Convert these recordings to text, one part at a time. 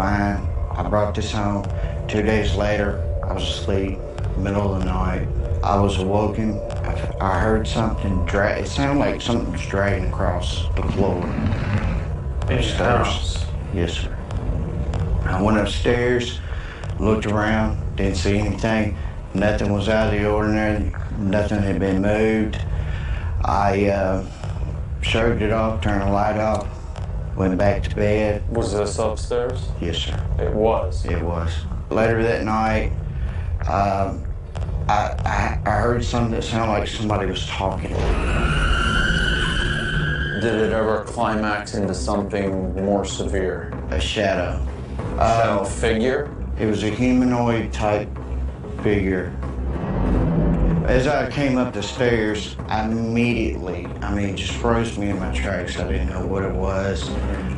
fine. I brought this home. 2 days later, I was asleep, middle of the night. I was awoken. I heard something drag. It sounded like something was dragging across the floor. In your house? Yes, sir. I went upstairs, looked around, didn't see anything. Nothing was out of the ordinary. Nothing had been moved. I shrugged it off, turned the light off, went back to bed. Was this upstairs? Yes, sir. It was? It was. Later that night, I heard something that sounded like somebody was talking. Did it ever climax into something more severe? A shadow. Shadow figure? It was a humanoid type figure. As I came up the stairs, I immediately, it just froze me in my tracks. I didn't know what it was.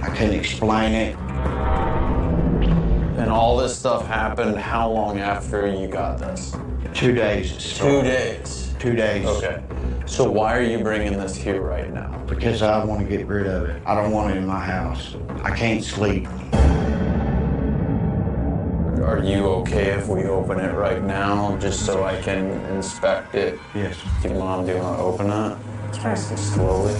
I couldn't explain it. And all this stuff happened how long after you got this? 2 days. 2 days? 2 days. Okay. So why are you bringing this here right now? Because I want to get rid of it. I don't want it in my house. I can't sleep. Are you okay if we open it right now, just so I can inspect it? Yes. Do you want to open it? Nice and slowly.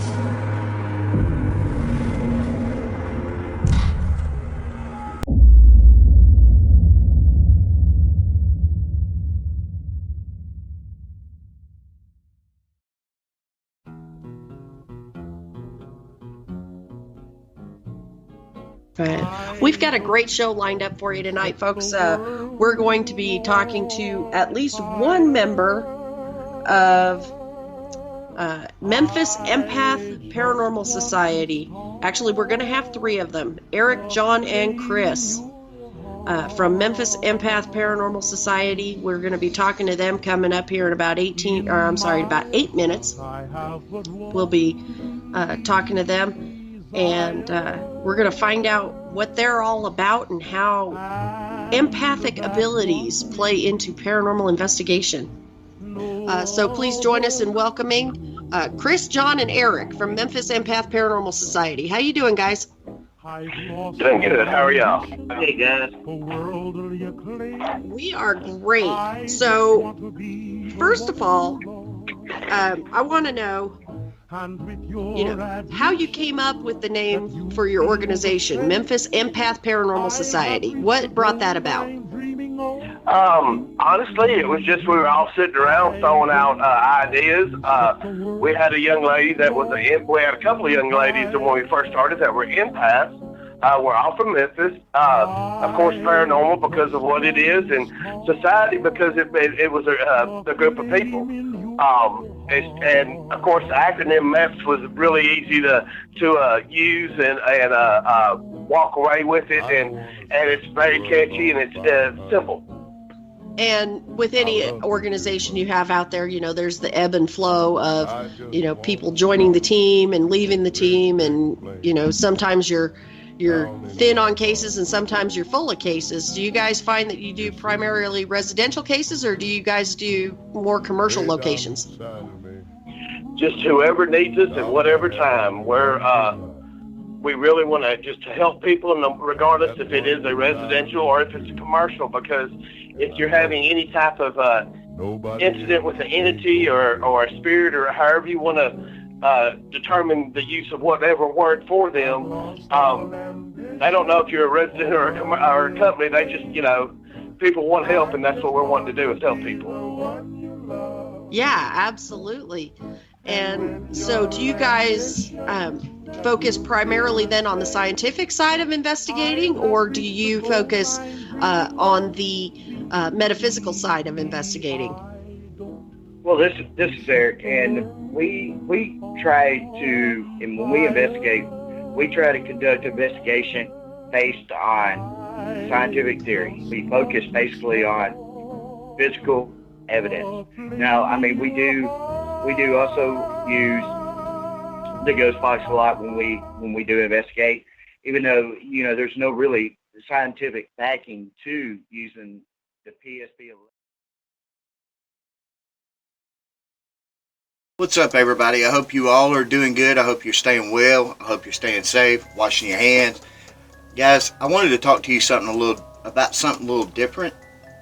We've got a great show lined up for you tonight, folks. We're going to be talking to at least one member of Memphis Empath Paranormal Society. Actually, we're going to have 3 of them: Eric, John, and Chris from Memphis Empath Paranormal Society. We're going to be talking to them coming up here in about 8 minutes. We'll be talking to them. And we're going to find out what they're all about and how empathic abilities play into paranormal investigation. So please join us in welcoming Chris, John, and Eric from Memphis Empath Paranormal Society. How you doing, guys? Doing good. How are y'all? Hey, guys. We are great. So, first of all, I want to know, how you came up with the name for your organization, Memphis Empath Paranormal Society. What brought that about? Honestly, it was just we were all sitting around throwing out ideas. We had a young lady that was we had a couple of young ladies that when we first started that were empaths. We're all from Memphis. Of course, paranormal because of what it is, and society because it was a group of people. And of course, the acronym MEPS was really easy to use and walk away with it, and it's very catchy and it's simple. And with any organization you have out there, there's the ebb and flow of, people joining the team and leaving the team, and sometimes you're thin on cases and sometimes you're full of cases. Do you guys find that you do primarily residential cases, or do you guys do more commercial locations? Just whoever needs us at whatever time. We really want to just to help people, and regardless if it is a residential or if it's a commercial, because if you're having any type of incident with an entity or a spirit or however you want to determine the use of whatever word for them, they don't know if you're a resident or a company. They just, people want help, and that's what we're wanting to do, is help people. Yeah, absolutely. And so do you guys focus primarily then on the scientific side of investigating, or do you focus on the metaphysical side of investigating? Well, this is Eric, and we try to, and when we investigate, we try to conduct investigation based on scientific theory. We focus basically on physical evidence. Now, we do also use the ghostbox a lot when we do investigate, even though there's no really scientific backing to using the PSP. What's up, everybody? I hope you all are doing good. I hope you're staying well. I hope you're staying safe, washing your hands. Guys, I wanted to talk to you about something a little different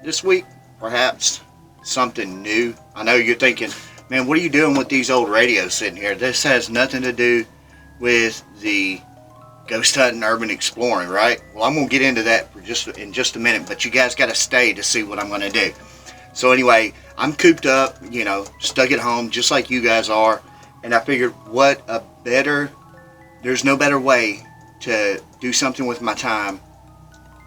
this week. Perhaps something new. I know you're thinking, man, what are you doing with these old radios sitting here? This has nothing to do with the ghost hunting, urban exploring, right? Well, I'm going to get into that in just a minute, but you guys got to stay to see what I'm going to do. So anyway, I'm cooped up, stuck at home just like you guys are, and I figured there's no better way to do something with my time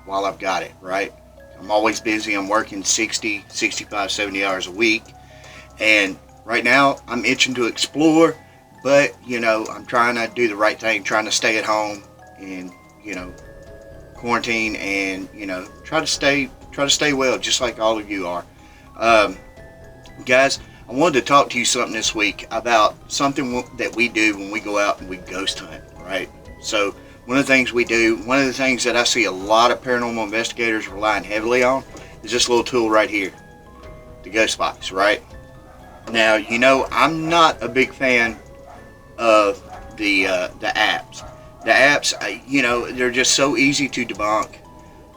while I've got it, right? I'm always busy. I'm working 60, 65, 70 hours a week, and right now I'm itching to explore, but I'm trying to do the right thing, trying to stay at home and quarantine, and try to stay well, just like all of you are. Guys, I wanted to talk to you something this week about something that we do when we go out and we ghost hunt, right? So one of the things we do, one of the things that I see a lot of paranormal investigators relying heavily on is this little tool right here, the ghostbox, right? Now, I'm not a big fan of the apps. The apps, they're just so easy to debunk.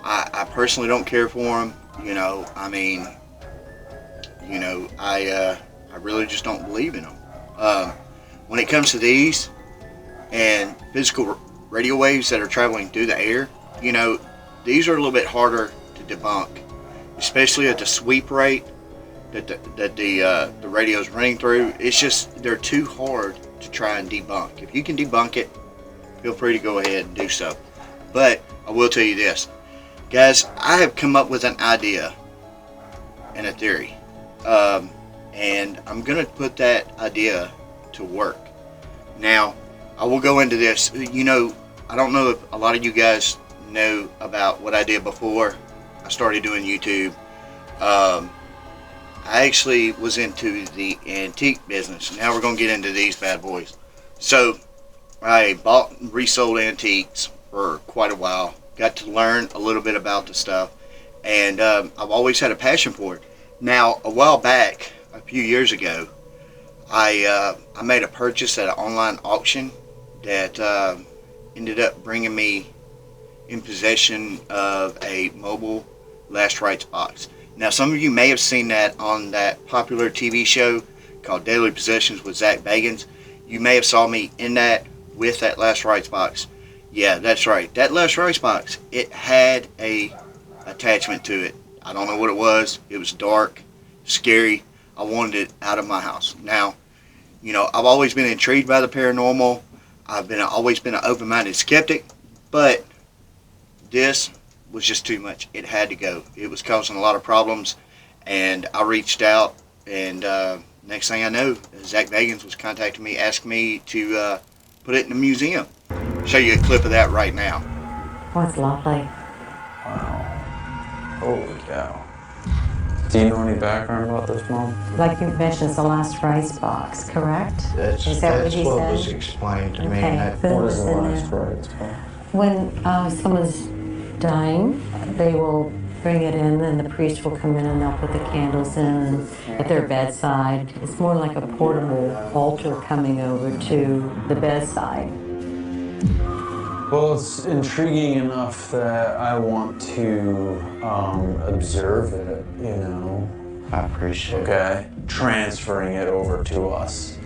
I personally don't care for them. I really just don't believe in them. When it comes to these and physical radio waves that are traveling through the air, these are a little bit harder to debunk, especially at the sweep rate that the radio is running through. It's just, they're too hard to try and debunk. If you can debunk it, feel free to go ahead and do so. But I will tell you this, guys, I have come up with an idea and a theory, and I'm going to put that idea to work. Now, I will go into this. I don't know if a lot of you guys know about what I did before I started doing YouTube. I actually was into the antique business. Now we're going to get into these bad boys. So I bought and resold antiques for quite a while. Got to learn a little bit about the stuff, and I've always had a passion for it. Now, a while back, a few years ago, I made a purchase at an online auction that ended up bringing me in possession of a mobile Last Rites box. Now, some of you may have seen that on that popular TV show called Daily Possessions with Zach Bagans. You may have saw me in that with that Last Rites box. Yeah, that's right. That Last Rites box, it had a attachment to it. I don't know what it was. It was dark, scary. I wanted it out of my house. Now, I've always been intrigued by the paranormal. I've always been an open-minded skeptic, but this was just too much. It had to go. It was causing a lot of problems, and I reached out, and next thing I know, Zach Bagans was contacting me, asking me to put it in a museum. I'll show you a clip of that right now. Oh, it's lovely. Wow. Holy cow. Do you know any background about this, Mom? Like you mentioned, it's the Last Rites box, correct? That's what he what said? was explained to me. Okay. That, Who What was is the in Last there? Rites box? When someone's dying, they will bring it in, and the priest will come in and they'll put the candles in at their bedside. It's more like a portable altar coming over to the bedside. Well, it's intriguing enough that I want to observe it, I appreciate it. Okay, transferring it over to us.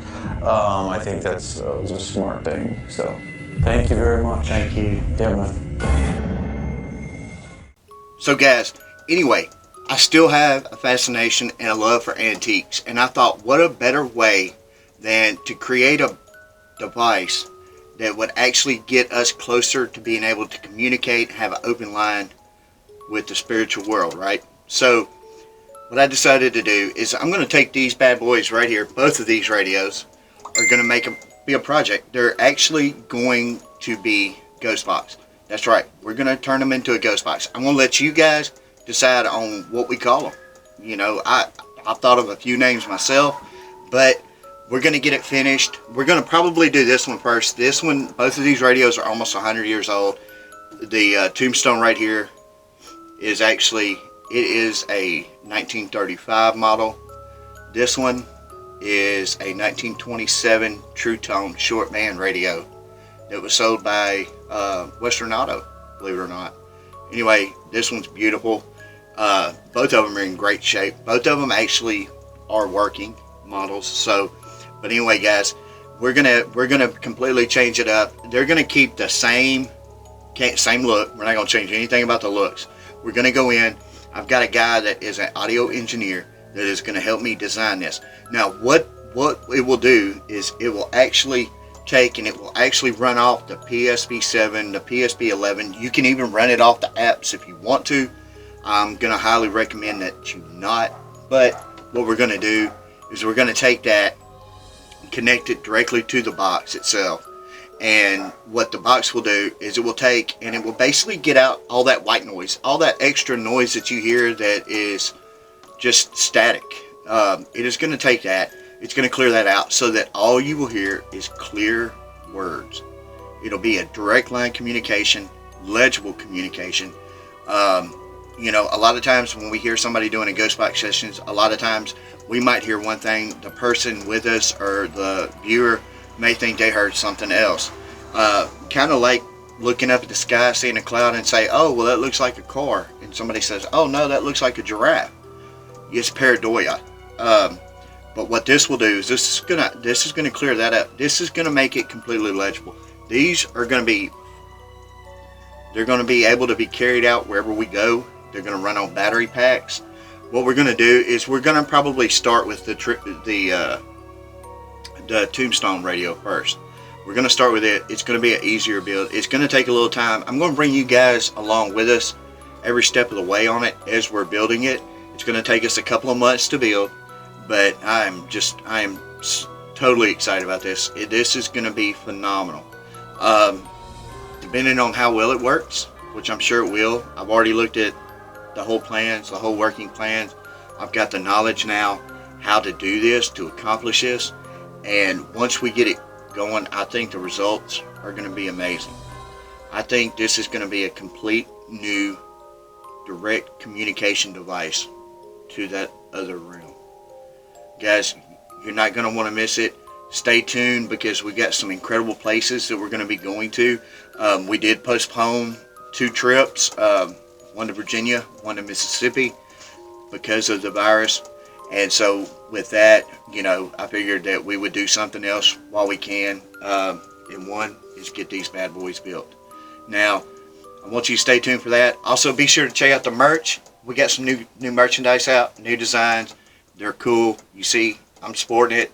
I think that's a smart thing. So, thank you very much. Thank you. Yeah, man. So guys, anyway, I still have a fascination and a love for antiques, and I thought, what a better way than to create a device that would actually get us closer to being able to communicate and have an open line with the spiritual world, right? So what I decided to do is I'm going to take these bad boys right here. Both of these radios are going to be a project. They're actually going to be ghost box. That's right. We're going to turn them into a ghost box. I'm going to let you guys decide on what we call them. I've thought of a few names myself, but we're going to get it finished. We're going to probably do this one first. This one, both of these radios are almost 100 years old. The tombstone right here is actually, it is a 1935 model. This one is a 1927 True Tone short band radio that was sold by Western Auto. believe it or not. Anyway, this one's beautiful. Both of them are in great shape. Both of them actually are working models. So, but anyway, guys, we're gonna completely change it up. They're gonna keep the same look. We're not gonna change anything about the looks. We're gonna go in. I've got a guy that is an audio engineer that is gonna help me design this. Now, what it will do is it will actually take and it will actually run off the PSP7, the PSP11. You can even run it off the apps if you want to. I'm gonna highly recommend that you not. But what we're gonna do is we're gonna take that and connect it directly to the box itself. And what the box will do is it will take and it will basically get out all that white noise, all that extra noise that you hear that is just static. It is going to take that. It's going to clear that out so that all you will hear is clear words. It'll be a direct line communication, legible communication. You know, a lot of times when we hear somebody doing a ghost box sessions, a lot of times we might hear one thing. The person with us or the viewer may think they heard something else. Kind of like looking up at the sky, seeing a cloud and say, oh, well, that looks like a car. And somebody says, oh, no, that looks like a giraffe. It's pareidoia. But what this will do is this is gonna clear that up. This is gonna make it completely legible. These are gonna be, they're gonna be able to be carried out wherever we go. They're gonna run on battery packs. What we're gonna do is we're gonna probably start with the Tombstone radio first. We're gonna start with it. It's gonna be an easier build. It's gonna take a little time. I'm gonna bring you guys along with us every step of the way on it as we're building it. It's gonna take us a couple of months to build, but I am totally excited about this. This is gonna be phenomenal. Depending on how well it works, which I'm sure it will. I've already looked at the whole plans, the whole working plans. I've got the knowledge now how to do this, to accomplish this. And once we get it going, I think the results are going to be amazing. I think this is going to be a complete new direct communication device to that other room. Guys, you're not going to want to miss it. Stay tuned because we got some incredible places that we're going to be going to. We did postpone 2 trips, one to Virginia, one to Mississippi because of the virus. And so with that, you know, I figured that we would do something else while we can. And one is get these bad boys built. Now, I want you to stay tuned for that. Also, be sure to check out the merch. We got some new merchandise out, new designs. They're cool. You see, I'm sporting it.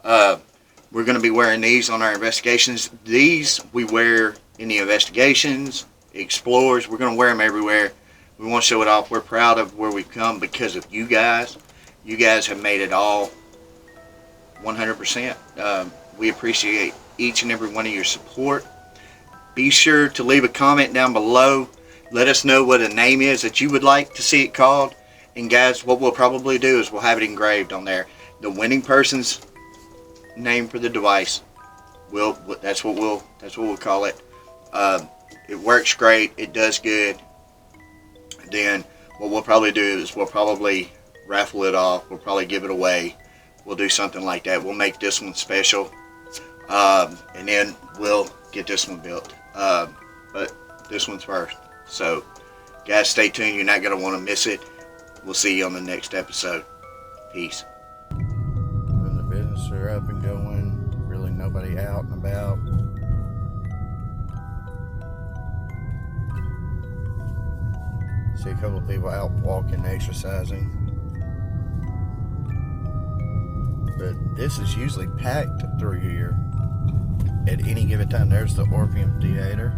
We're going to be wearing these on our investigations. These we wear in the investigations, explorers. We're going to wear them everywhere. We want to show it off. We're proud of where we've come because of you guys. You guys have made it all 100%. We appreciate each and every one of your support. Be sure to leave a comment down below. Let us know what a name is that you would like to see it called. And guys, what we'll probably do is we'll have it engraved on there. The winning person's name for the device. That's what we'll call it. It works great. It does good. Then what we'll probably do is we'll probably raffle it off. We'll probably give it away. We'll do something like that. We'll make this one special. And then we'll get this one built. But this one's first. So guys, stay tuned. You're not going to want to miss it. We'll see you on the next episode. Peace. When the business are up and going, really nobody out and about. See a couple of people out walking, exercising. But this is usually packed through here at any given time. There's the Orpheum Theater.